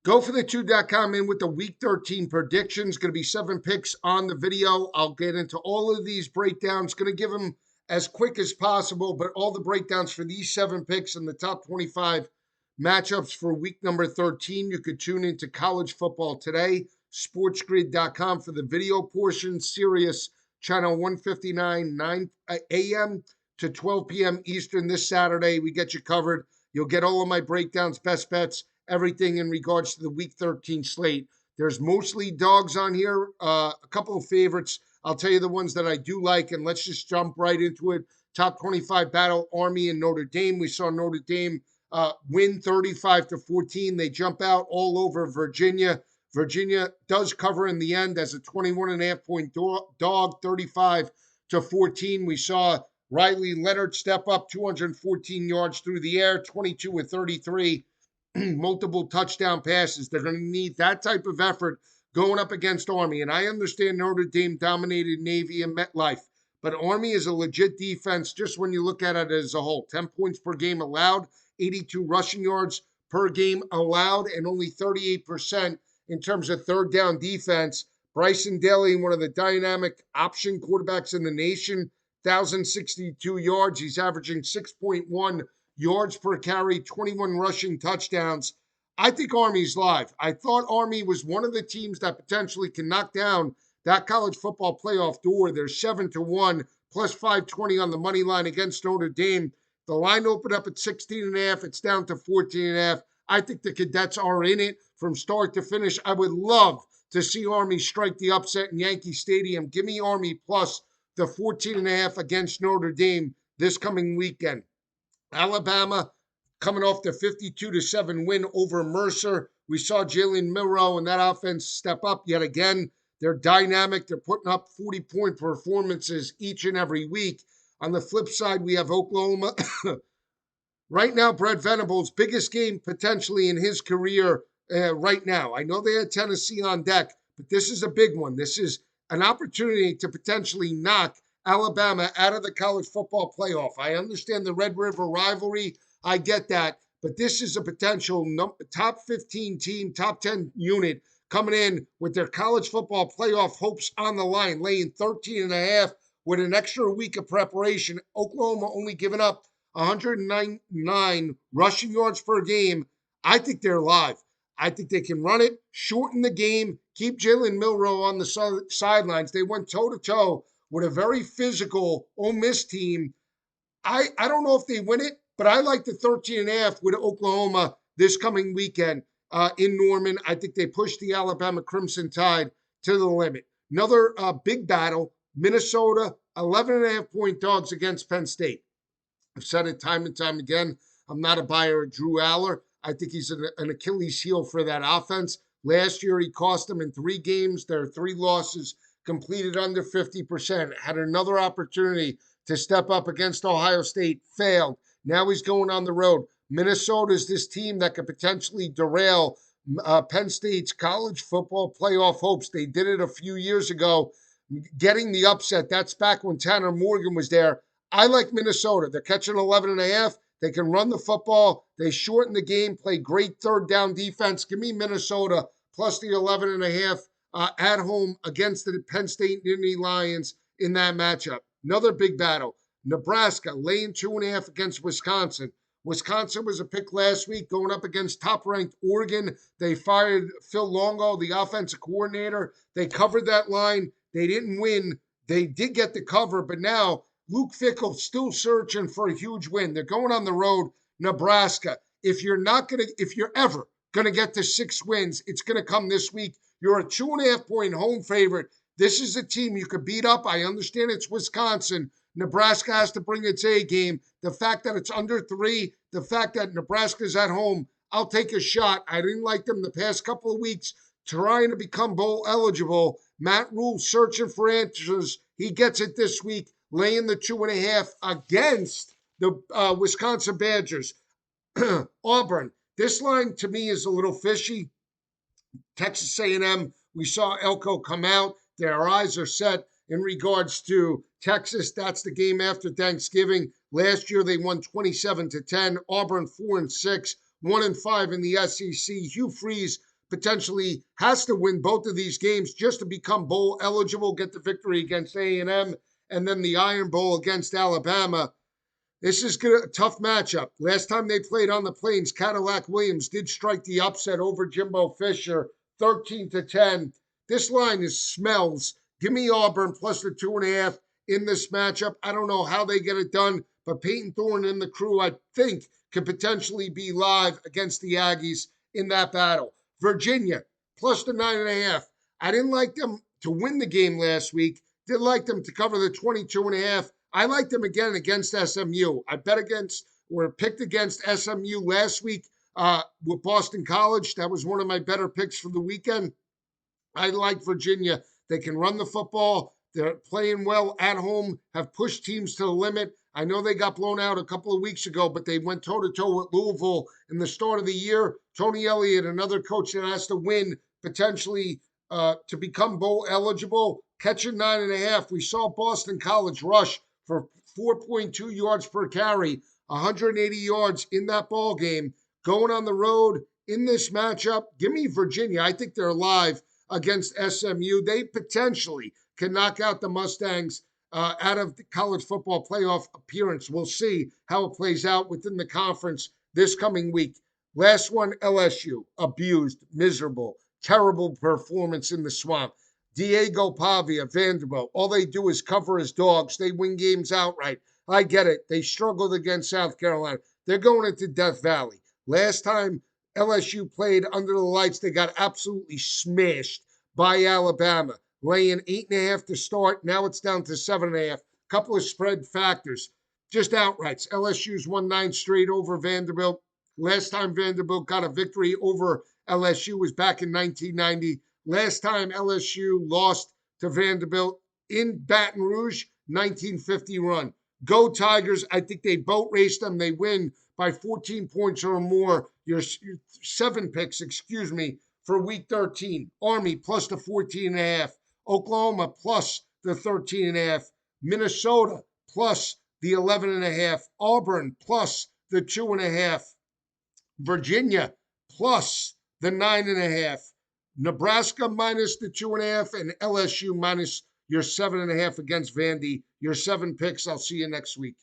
GoForThe2.com in with the Week 13 predictions. Going to be 7 picks on the video. I'll get into all of these breakdowns. Going to give them as quick as possible, but all the breakdowns for these 7 picks and the top 25 matchups for week number 13. You could tune into College Football Today, sportsgrid.com for the video portion, Sirius channel 159, 9 a.m. to 12 p.m. Eastern this Saturday. We get you covered. You'll get all of my breakdowns, best bets, everything in regards to the Week 13 slate. There's mostly dogs on here, a couple of favorites. I'll tell you the ones that I do like, and let's just jump right into it. Top 25 battle, Army and Notre Dame. We saw Notre Dame win 35-14. They jump out all over Virginia. Virginia does cover in the end as a 21.5-point dog, 35-14. We saw Riley Leonard step up 214 yards through the air, 22 of 33. Multiple touchdown passes. They're going to need that type of effort going up against Army. And I understand Notre Dame dominated Navy and MetLife, but Army is a legit defense just when you look at it as a whole. 10 points per game allowed, 82 rushing yards per game allowed, and only 38% in terms of third down defense. Bryson Daly, one of the dynamic option quarterbacks in the nation, 1,062 yards. He's averaging 6.1 yards per carry, 21 rushing touchdowns. I think Army's live. I thought Army was one of the teams that potentially can knock down that college football playoff door. They're 7-1, plus 520 on the money line against Notre Dame. The line opened up at 16.5. It's down to 14.5. I think the Cadets are in it from start to finish. I would love to see Army strike the upset in Yankee Stadium. Give me Army plus the 14.5 against Notre Dame this coming weekend. Alabama coming off the 52-7 win over Mercer. We saw Jalen Milroe and that offense step up yet again. They're dynamic. They're putting up 40-point performances each and every week. On the flip side, we have Oklahoma. Right now, Brett Venables' biggest game potentially in his career right now. I know they had Tennessee on deck, but this is a big one. This is an opportunity to potentially knock Alabama out of the college football playoff. I understand the Red River rivalry. I get that. But this is a potential top 15 team, top 10 unit coming in with their college football playoff hopes on the line, laying 13.5 with an extra week of preparation. Oklahoma only giving up 109 rushing yards per game. I think they're live. I think they can run it, shorten the game, keep Jalen Milroe on the sidelines. They went toe-to-toe with a very physical Ole Miss team. I don't know if they win it, but I like the 13.5 with Oklahoma this coming weekend in Norman. I think they push the Alabama Crimson Tide to the limit. Another big battle, Minnesota, 11.5-point dogs against Penn State. I've said it time and time again. I'm not a buyer of Drew Aller. I think he's an Achilles heel for that offense. Last year, he cost them in 3 games. There are 3 losses, completed under 50%. Had another opportunity to step up against Ohio State, failed. Now he's going on the road. Minnesota is this team that could potentially derail Penn State's college football playoff hopes. They did it a few years ago, getting the upset. That's back when Tanner Morgan was there. I like Minnesota. They're catching 11.5. They can run the football. They shorten the game, play great third down defense. Give me Minnesota plus the 11.5 at home against the Penn State Nittany Lions in that matchup. Another big battle. Nebraska laying 2.5 against Wisconsin. Wisconsin was a pick last week going up against top-ranked Oregon. They fired Phil Longo, the offensive coordinator. They covered that line. They didn't win. They did get the cover, but now Luke Fickell still searching for a huge win. They're going on the road, Nebraska. If you're ever gonna get to 6 wins, it's gonna come this week. You're a 2.5-point home favorite. This is a team you could beat up. I understand it's Wisconsin. Nebraska has to bring its A game. The fact that it's under 3, the fact that Nebraska's at home, I'll take a shot. I didn't like them the past couple of weeks trying to become bowl eligible. Matt Rule searching for answers. He gets it this week, laying the 2.5 against the Wisconsin Badgers. Auburn. This line to me is a little fishy. Texas A&M, we saw Elko come out. Their eyes are set in regards to Texas. That's the game after Thanksgiving. Last year, they won 27-10. Auburn 4-6, 1-5 in the SEC. Hugh Freeze potentially has to win both of these games just to become bowl eligible, get the victory against A&M, and then the Iron Bowl against Alabama. This is a tough matchup. Last time they played on the Plains, Cadillac Williams did strike the upset over Jimbo Fisher, 13-10. This line smells. Give me Auburn plus the 2.5 in this matchup. I don't know how they get it done, but Peyton Thorne and the crew, I think, could potentially be live against the Aggies in that battle. Virginia plus the 9.5. I didn't like them to win the game last week. Did like them to cover the 22.5. I liked them again against SMU. I bet against or picked against SMU last week with Boston College. That was one of my better picks for the weekend. I like Virginia. They can run the football. They're playing well at home, have pushed teams to the limit. I know they got blown out a couple of weeks ago, but they went toe-to-toe with Louisville in the start of the year. Tony Elliott, another coach that has to win potentially to become bowl eligible, catching 9.5. We saw Boston College rush for 4.2 yards per carry, 180 yards in that ball game. Going on the road in this matchup, give me Virginia. I think they're live against SMU. They potentially can knock out the Mustangs out of the college football playoff appearance. We'll see how it plays out within the conference this coming week. Last one, LSU. Abused, miserable, terrible performance in the swamp. Diego Pavia, Vanderbilt, all they do is cover as dogs. They win games outright. I get it. They struggled against South Carolina. They're going into Death Valley. Last time LSU played under the lights, they got absolutely smashed by Alabama, laying 8.5 to start. Now it's down to 7.5. Couple of spread factors. Just outrights. LSU's won 9 straight over Vanderbilt. Last time Vanderbilt got a victory over LSU was back in 1990. Last time LSU lost to Vanderbilt in Baton Rouge, 1950 run. Go Tigers. I think they boat raced them. They win by 14 points or more. Your 7 picks, for week 13. Army plus the 14.5. Oklahoma plus the 13.5. Minnesota plus the 11.5. Auburn plus the 2.5. Virginia plus the 9.5. Nebraska minus the 2.5, and LSU minus your 7.5 against Vandy. Your 7 picks. I'll see you next week.